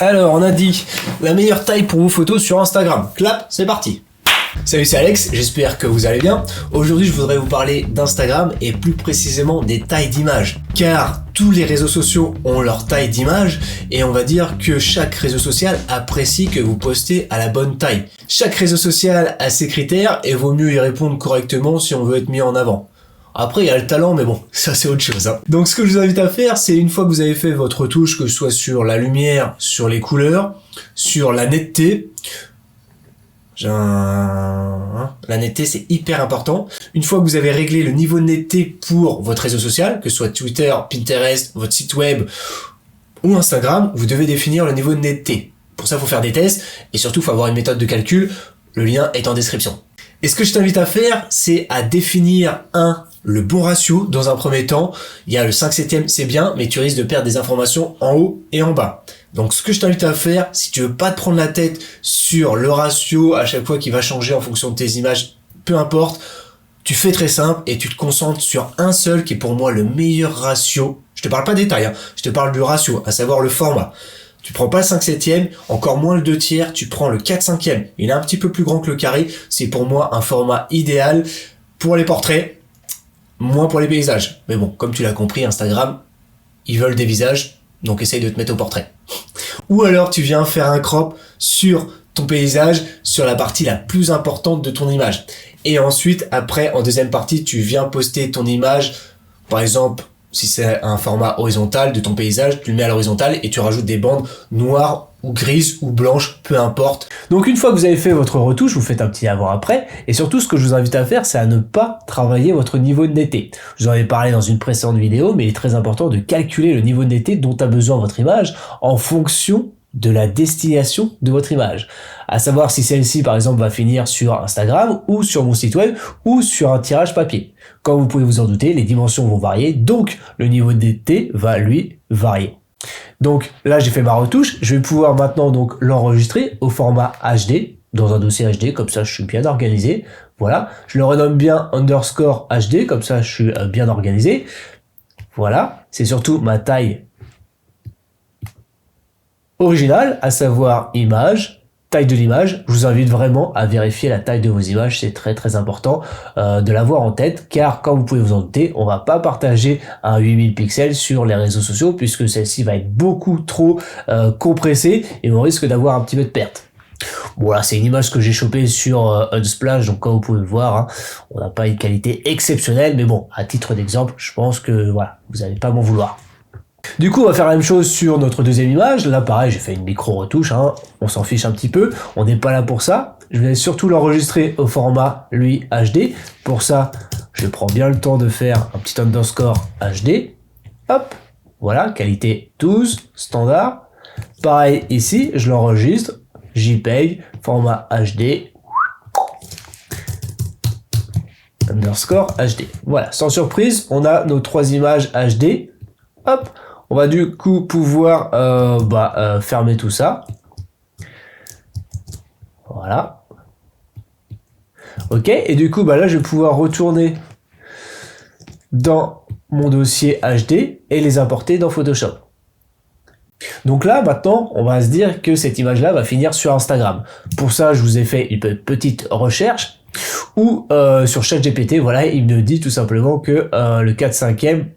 Alors, on a dit la meilleure taille pour vos photos sur Instagram. Clap, c'est parti. Salut, c'est Alex, j'espère que vous allez bien. Aujourd'hui, je voudrais vous parler d'Instagram et plus précisément des tailles d'images. Car tous les réseaux sociaux ont leur taille d'image et on va dire que chaque réseau social apprécie que vous postez à la bonne taille. Chaque réseau social a ses critères et vaut mieux y répondre correctement si on veut être mis en avant. Après, il y a le talent, mais bon, ça c'est autre chose. Donc ce que je vous invite à faire, c'est une fois que vous avez fait votre retouche, que ce soit sur la lumière, sur les couleurs, sur la netteté, la netteté c'est hyper important. Une fois que vous avez réglé le niveau de netteté pour votre réseau social, que ce soit Twitter, Pinterest, votre site web ou Instagram, vous devez définir le niveau de netteté. Pour ça, il faut faire des tests et surtout, il faut avoir une méthode de calcul. Le lien est en description. Et ce que je t'invite à faire, c'est à définir le bon ratio dans un premier temps. Il y a le 5/7, c'est bien, mais tu risques de perdre des informations en haut et en bas. Donc ce que je t'invite à faire, si tu veux pas te prendre la tête sur le ratio à chaque fois qui va changer en fonction de tes images, peu importe, tu fais très simple et tu te concentres sur un seul qui est pour moi le meilleur ratio. Je te parle pas des tailles, je te parle du ratio, à savoir le format. Tu prends pas le 5/7, encore moins le 2/3, tu prends le 4/5. Il est un petit peu plus grand que le carré. C'est pour moi un format idéal pour les portraits, moins pour les paysages. Mais bon, comme tu l'as compris, Instagram, ils veulent des visages, donc essaye de te mettre au portrait. Ou alors tu viens faire un crop sur ton paysage, sur la partie la plus importante de ton image. Et ensuite, après, en deuxième partie, tu viens poster ton image, par exemple, si c'est un format horizontal de ton paysage, tu le mets à l'horizontale et tu rajoutes des bandes noires ou grises ou blanches, peu importe. Donc une fois que vous avez fait votre retouche, vous faites un petit avant-après et surtout ce que je vous invite à faire, c'est à ne pas travailler votre niveau de netteté. Je vous en ai parlé dans une précédente vidéo, mais il est très important de calculer le niveau de netteté dont a besoin votre image en fonction de la destination de votre image. À savoir si celle-ci, par exemple, va finir sur Instagram ou sur mon site web ou sur un tirage papier. Comme vous pouvez vous en douter, les dimensions vont varier, donc le niveau de netteté va lui varier. Donc là, j'ai fait ma retouche, je vais pouvoir maintenant donc l'enregistrer au format HD, dans un dossier HD, comme ça je suis bien organisé. Voilà, je le renomme bien underscore HD, comme ça je suis bien organisé. Voilà, c'est surtout ma taille originale, à savoir image, taille de l'image. Je vous invite vraiment à vérifier la taille de vos images, c'est très très important de l'avoir en tête, car comme vous pouvez vous en douter, on va pas partager un 8000 pixels sur les réseaux sociaux, puisque celle-ci va être beaucoup trop compressée et on risque d'avoir un petit peu de perte. Voilà, c'est une image que j'ai chopée sur Unsplash, donc comme vous pouvez le voir, on n'a pas une qualité exceptionnelle, mais bon, à titre d'exemple, je pense que voilà, vous n'allez pas m'en vouloir. Du coup, on va faire la même chose sur notre deuxième image. Là, pareil, j'ai fait une micro-retouche, on s'en fiche un petit peu, on n'est pas là pour ça. Je vais surtout l'enregistrer au format, lui, HD. Pour ça, je prends bien le temps de faire un petit underscore HD. Hop, voilà, qualité 12, standard. Pareil ici, je l'enregistre, JPEG, format HD, underscore HD. Voilà, sans surprise, on a nos trois images HD. Hop, on va du coup pouvoir fermer tout ça. Voilà. Ok, et du coup, là, je vais pouvoir retourner dans mon dossier HD et les importer dans Photoshop. Donc là, maintenant, on va se dire que cette image-là va finir sur Instagram. Pour ça, je vous ai fait une petite recherche où sur ChatGPT, voilà, il me dit tout simplement que le 4/5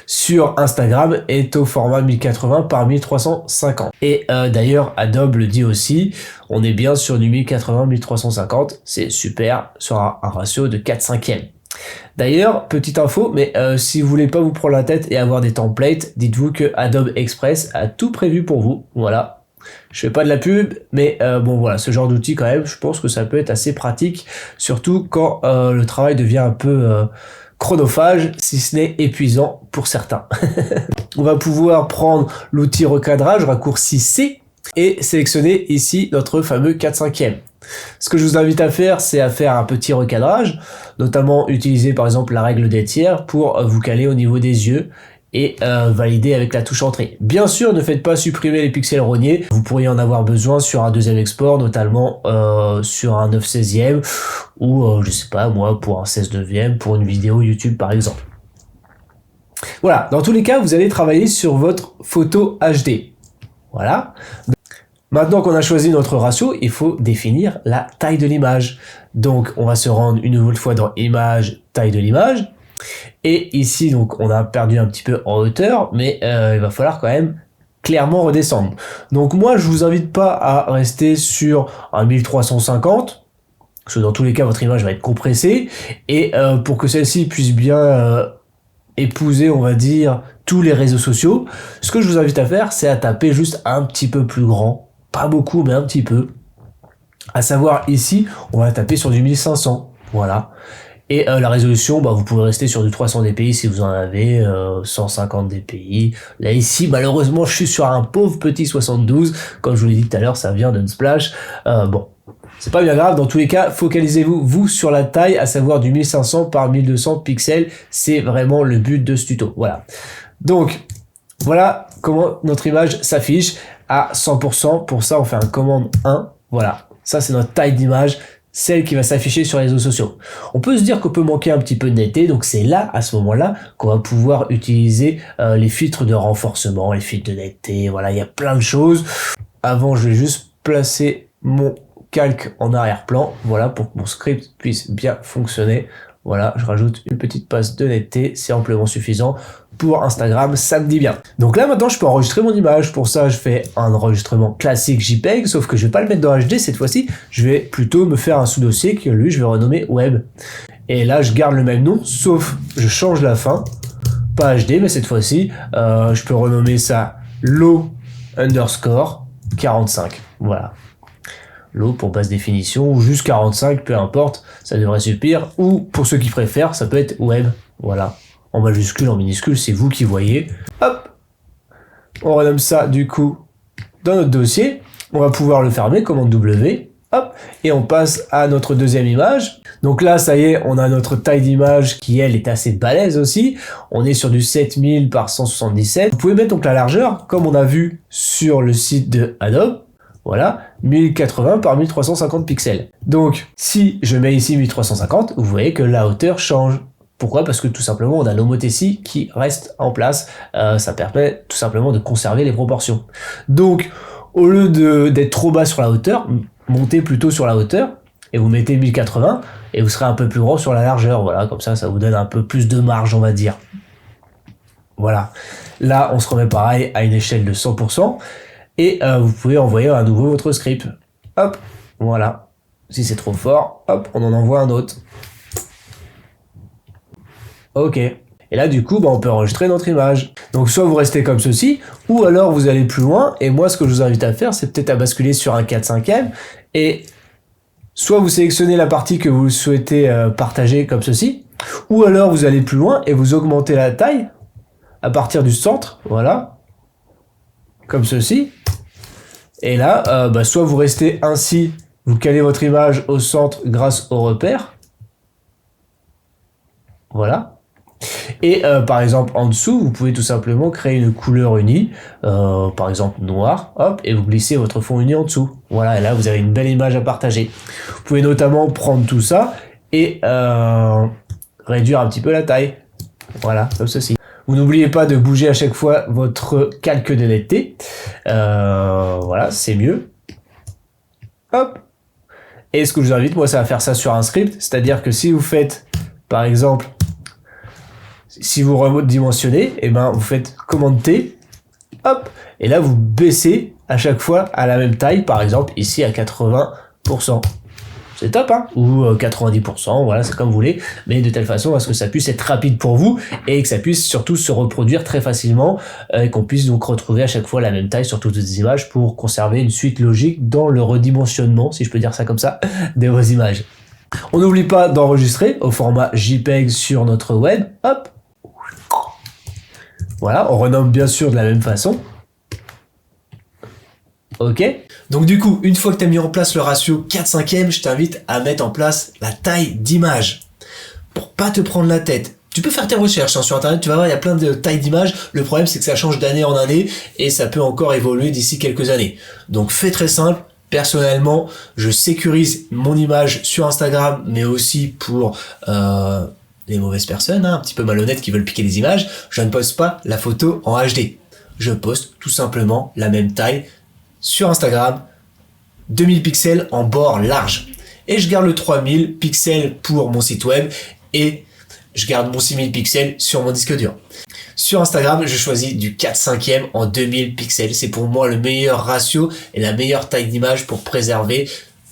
sur Instagram est au format 1080 par 1350. Et d'ailleurs, Adobe le dit aussi, on est bien sur du 1080-1350, c'est super, sur un ratio de 4/5. D'ailleurs, petite info, mais si vous voulez pas vous prendre la tête et avoir des templates, dites-vous que Adobe Express a tout prévu pour vous, voilà. Je fais pas de la pub, mais bon voilà, ce genre d'outil quand même, je pense que ça peut être assez pratique, surtout quand le travail devient un peu chronophage, si ce n'est épuisant pour certains. On va pouvoir prendre l'outil recadrage, raccourci C, et sélectionner ici notre fameux 4/5. Ce que je vous invite à faire, c'est à faire un petit recadrage, notamment utiliser par exemple la règle des tiers pour vous caler au niveau des yeux et valider avec la touche entrée. Bien sûr, ne faites pas supprimer les pixels rognés, vous pourriez en avoir besoin sur un deuxième export, notamment sur un 9/16e ou je sais pas moi, pour un 16/9e, pour une vidéo YouTube par exemple. Voilà, dans tous les cas, vous allez travailler sur votre photo HD. Voilà. Maintenant qu'on a choisi notre ratio, il faut définir la taille de l'image. Donc, on va se rendre une nouvelle fois dans Image, taille de l'image. Et ici, donc, on a perdu un petit peu en hauteur, mais il va falloir quand même clairement redescendre. Donc, moi, je vous invite pas à rester sur un 1350, parce que dans tous les cas, votre image va être compressée. Et pour que celle-ci puisse bien épouser, on va dire, tous les réseaux sociaux, ce que je vous invite à faire, c'est à taper juste un petit peu plus grand. Pas beaucoup, mais un petit peu. À savoir, ici, on va taper sur du 1500. Voilà. Et la résolution, bah, vous pouvez rester sur du 300 dpi si vous en avez, 150 dpi. Là, ici, malheureusement, je suis sur un pauvre petit 72. Comme je vous l'ai dit tout à l'heure, ça vient d'Unsplash. Bon, c'est pas bien grave. Dans tous les cas, focalisez-vous, vous, sur la taille, à savoir du 1500 par 1200 pixels. C'est vraiment le but de ce tuto. Voilà. Donc, voilà comment notre image s'affiche à 100%. Pour ça, on fait un commande 1. Voilà. Ça, c'est notre taille d'image, celle qui va s'afficher sur les réseaux sociaux. On peut se dire qu'on peut manquer un petit peu de netteté, donc c'est là, à ce moment-là, qu'on va pouvoir utiliser les filtres de renforcement, les filtres de netteté. Voilà, il y a plein de choses. Avant, je vais juste placer mon calque en arrière-plan. Voilà, pour que mon script puisse bien fonctionner. Voilà, je rajoute une petite passe de netteté, c'est amplement suffisant. Pour Instagram, ça me dit bien. Donc là, maintenant, je peux enregistrer mon image. Pour ça, je fais un enregistrement classique JPEG, sauf que je vais pas le mettre dans HD cette fois-ci. Je vais plutôt me faire un sous-dossier que lui, je vais renommer Web. Et là, je garde le même nom, sauf je change la fin. Pas HD, mais cette fois-ci, je peux renommer ça low underscore 45. Voilà. Low pour basse définition, ou juste 45, peu importe, ça devrait suffire. Ou, pour ceux qui préfèrent, ça peut être Web. Voilà. En majuscule, en minuscule, c'est vous qui voyez. Hop, on renomme ça du coup dans notre dossier. On va pouvoir le fermer, commande W. Hop, et on passe à notre deuxième image. Donc là, ça y est, on a notre taille d'image qui, elle, est assez balèze aussi. On est sur du 7000 par 177. Vous pouvez mettre donc la largeur, comme on a vu sur le site de Adobe. Voilà, 1080 par 1350 pixels. Donc, si je mets ici 1350, vous voyez que la hauteur change. Pourquoi? Parce que tout simplement, on a l'homothétie qui reste en place. Ça permet tout simplement de conserver les proportions. Donc, au lieu d'être trop bas sur la hauteur, montez plutôt sur la hauteur et vous mettez 1080 et vous serez un peu plus gros sur la largeur. Voilà, comme ça vous donne un peu plus de marge, on va dire. Voilà. Là, on se remet pareil à une échelle de 100% et vous pouvez envoyer à nouveau votre script. Hop, voilà. Si c'est trop fort, hop, on en envoie un autre. Ok. Et là, du coup, on peut enregistrer notre image. Donc, soit vous restez comme ceci, ou alors vous allez plus loin. Et moi, ce que je vous invite à faire, c'est peut-être à basculer sur un 4/5e. Et soit vous sélectionnez la partie que vous souhaitez partager comme ceci, ou alors vous allez plus loin et vous augmentez la taille à partir du centre. Voilà. Comme ceci. Et là, soit vous restez ainsi, vous calez votre image au centre grâce au repère. Voilà. Et par exemple en dessous, vous pouvez tout simplement créer une couleur unie, par exemple noir, hop, et vous glissez votre fond uni en dessous. Voilà, et là vous avez une belle image à partager. Vous pouvez notamment prendre tout ça et réduire un petit peu la taille. Voilà, comme ceci. Vous n'oubliez pas de bouger à chaque fois votre calque de netteté. Voilà, c'est mieux. Hop. Et ce que je vous invite, moi, c'est à faire ça sur un script. C'est-à-dire que si vous faites, par exemple, si vous redimensionnez, et vous faites commande T, hop, et là vous baissez à chaque fois à la même taille, par exemple ici à 80%. C'est top, hein, ou 90%, voilà, c'est comme vous voulez, mais de telle façon à ce que ça puisse être rapide pour vous et que ça puisse surtout se reproduire très facilement et qu'on puisse donc retrouver à chaque fois la même taille sur toutes les images pour conserver une suite logique dans le redimensionnement, si je peux dire ça comme ça, de vos images. On n'oublie pas d'enregistrer au format JPEG sur notre web, hop. Voilà, on renomme bien sûr de la même façon. Ok. Donc du coup, une fois que tu as mis en place le ratio 4/5e, je t'invite à mettre en place la taille d'image. Pour pas te prendre la tête. Tu peux faire tes recherches sur internet, tu vas voir, il y a plein de tailles d'images. Le problème, c'est que ça change d'année en année et ça peut encore évoluer d'ici quelques années. Donc fais très simple. Personnellement, je sécurise mon image sur Instagram, mais aussi pour les mauvaises personnes, un petit peu malhonnêtes qui veulent piquer des images, je ne poste pas la photo en HD. je poste tout simplement la même taille sur Instagram, 2000 pixels en bord large. Et je garde le 3000 pixels pour mon site web et je garde mon 6000 pixels sur mon disque dur. Sur Instagram, je choisis du 4/5e en 2000 pixels. C'est pour moi le meilleur ratio et la meilleure taille d'image pour préserver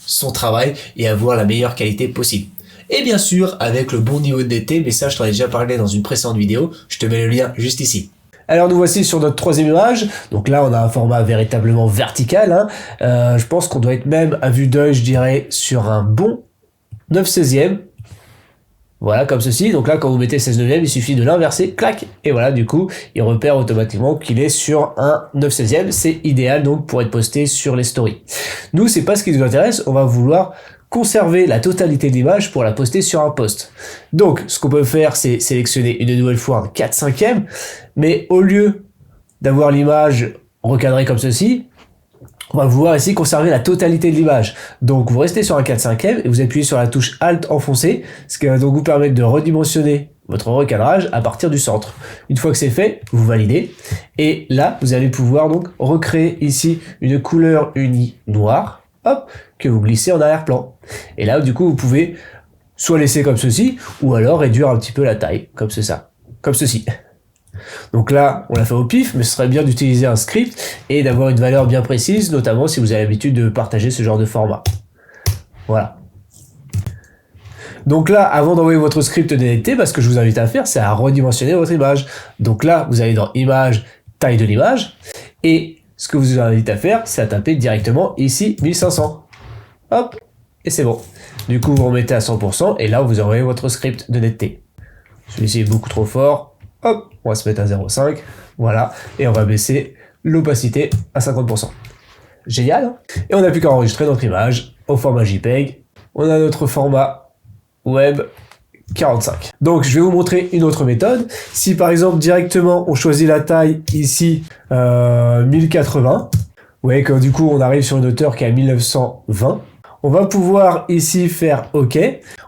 son travail et avoir la meilleure qualité possible. Et bien sûr, avec le bon niveau de netteté, mais ça je t'en ai déjà parlé dans une précédente vidéo, je te mets le lien juste ici. Alors nous voici sur notre troisième image, donc là on a un format véritablement vertical, hein. Je pense qu'on doit être même à vue d'œil, je dirais, sur un bon 9/16e, voilà comme ceci. Donc là quand vous mettez 16/9, il suffit de l'inverser, clac, et voilà, du coup il repère automatiquement qu'il est sur un 9/16e, c'est idéal donc pour être posté sur les stories. Nous c'est pas ce qui nous intéresse, on va vouloir conserver la totalité de l'image pour la poster sur un post. Donc, ce qu'on peut faire, c'est sélectionner une nouvelle fois un 4/5e, mais au lieu d'avoir l'image recadrée comme ceci, on va vouloir ici conserver la totalité de l'image. Donc, vous restez sur un 4/5e et vous appuyez sur la touche Alt enfoncée, ce qui va donc vous permettre de redimensionner votre recadrage à partir du centre. Une fois que c'est fait, vous validez. Et là, vous allez pouvoir donc recréer ici une couleur unie noire, hop, que vous glissez en arrière-plan. Et là, du coup, vous pouvez soit laisser comme ceci, ou alors réduire un petit peu la taille, comme ça, comme ceci. Donc là, on l'a fait au pif, mais ce serait bien d'utiliser un script et d'avoir une valeur bien précise, notamment si vous avez l'habitude de partager ce genre de format. Voilà. Donc là, avant d'envoyer votre script de netteté, ce que je vous invite à faire, c'est à redimensionner votre image. Donc là, vous allez dans Image, taille de l'image, et ce que vous invite à faire, c'est à taper directement ici 1500. Hop, et c'est bon. Du coup, vous remettez à 100%, et là, vous envoyez votre script de netteté. Celui-ci est beaucoup trop fort. Hop, on va se mettre à 0,5. Voilà, et on va baisser l'opacité à 50%. Génial, hein? Et on n'a plus qu'à enregistrer notre image au format JPEG. On a notre format web 45. Donc je vais vous montrer une autre méthode. Si par exemple directement on choisit la taille ici 1080, vous voyez que du coup on arrive sur une hauteur qui est à 1920. On va pouvoir ici faire OK.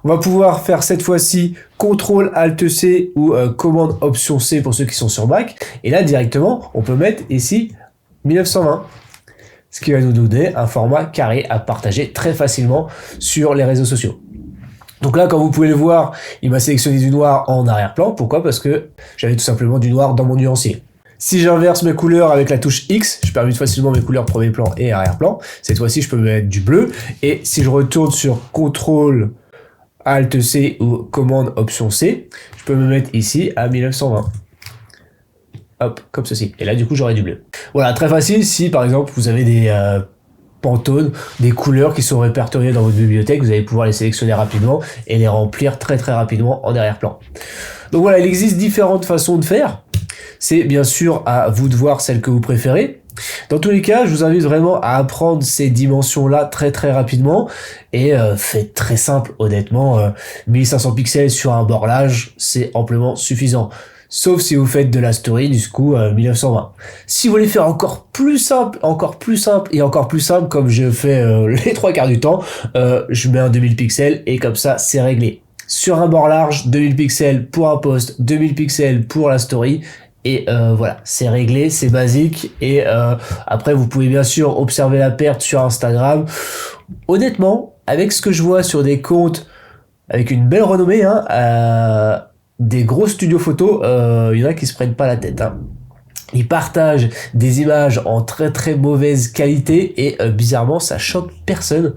On va pouvoir faire cette fois-ci CTRL ALT C ou commande Option C pour ceux qui sont sur Mac. Et là directement on peut mettre ici 1920. Ce qui va nous donner un format carré à partager très facilement sur les réseaux sociaux. Donc là, comme vous pouvez le voir, il m'a sélectionné du noir en arrière-plan. Pourquoi? Parce que j'avais tout simplement du noir dans mon nuancier. Si j'inverse mes couleurs avec la touche X, je permets facilement mes couleurs premier plan et arrière-plan. Cette fois-ci, je peux mettre du bleu. Et si je retourne sur CTRL ALT C ou commande Option C, je peux me mettre ici à 1920. Hop, comme ceci. Et là, du coup, j'aurai du bleu. Voilà, très facile si, par exemple, vous avez des Pantone, des couleurs qui sont répertoriées dans votre bibliothèque, vous allez pouvoir les sélectionner rapidement et les remplir très rapidement en arrière-plan. Donc voilà, il existe différentes façons de faire. C'est bien sûr à vous de voir celle que vous préférez. Dans tous les cas, je vous invite vraiment à apprendre ces dimensions-là très rapidement et faites très simple, honnêtement. 1500 pixels sur un bord large, c'est amplement suffisant. Sauf si vous faites de la story, du coup, 1920. Si vous voulez faire encore plus simple, comme je fais les 3/4 du temps, je mets un 2000 pixels et comme ça, c'est réglé. Sur un bord large, 2000 pixels pour un post, 2000 pixels pour la story. Et voilà, c'est réglé, c'est basique. Et après, vous pouvez bien sûr observer la perte sur Instagram. Honnêtement, avec ce que je vois sur des comptes avec une belle renommée, des gros studios photos, il y en a qui se prennent pas la tête. Ils partagent des images en très mauvaise qualité et bizarrement, ça choque personne.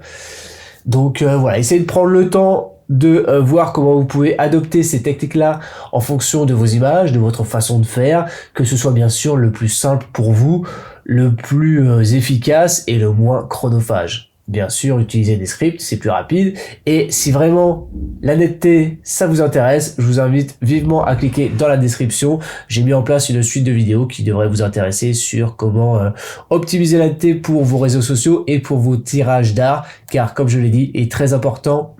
Donc voilà, essayez de prendre le temps de voir comment vous pouvez adopter ces techniques-là en fonction de vos images, de votre façon de faire, que ce soit bien sûr le plus simple pour vous, le plus efficace et le moins chronophage. Bien sûr, utiliser des scripts, c'est plus rapide. Et si vraiment la netteté, ça vous intéresse, je vous invite vivement à cliquer dans la description. J'ai mis en place une suite de vidéos qui devrait vous intéresser sur comment optimiser la netteté pour vos réseaux sociaux et pour vos tirages d'art. Car comme je l'ai dit, il est très important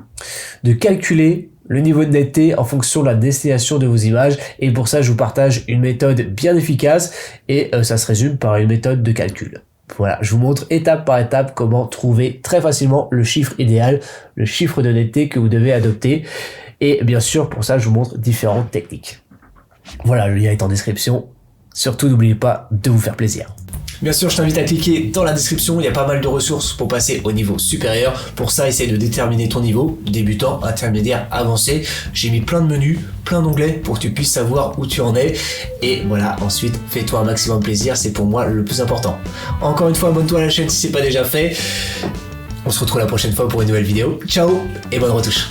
de calculer le niveau de netteté en fonction de la destination de vos images. Et pour ça, je vous partage une méthode bien efficace et ça se résume par une méthode de calcul. Voilà, je vous montre étape par étape comment trouver très facilement le chiffre idéal, le chiffre de netteté que vous devez adopter. Et bien sûr, pour ça, je vous montre différentes techniques. Voilà, le lien est en description. Surtout, n'oubliez pas de vous faire plaisir. Bien sûr, je t'invite à cliquer dans la description, il y a pas mal de ressources pour passer au niveau supérieur. Pour ça, essaye de déterminer ton niveau, débutant, intermédiaire, avancé. J'ai mis plein de menus, plein d'onglets pour que tu puisses savoir où tu en es. Et voilà, ensuite, fais-toi un maximum plaisir, c'est pour moi le plus important. Encore une fois, abonne-toi à la chaîne si c'est pas déjà fait. On se retrouve la prochaine fois pour une nouvelle vidéo. Ciao et bonne retouche.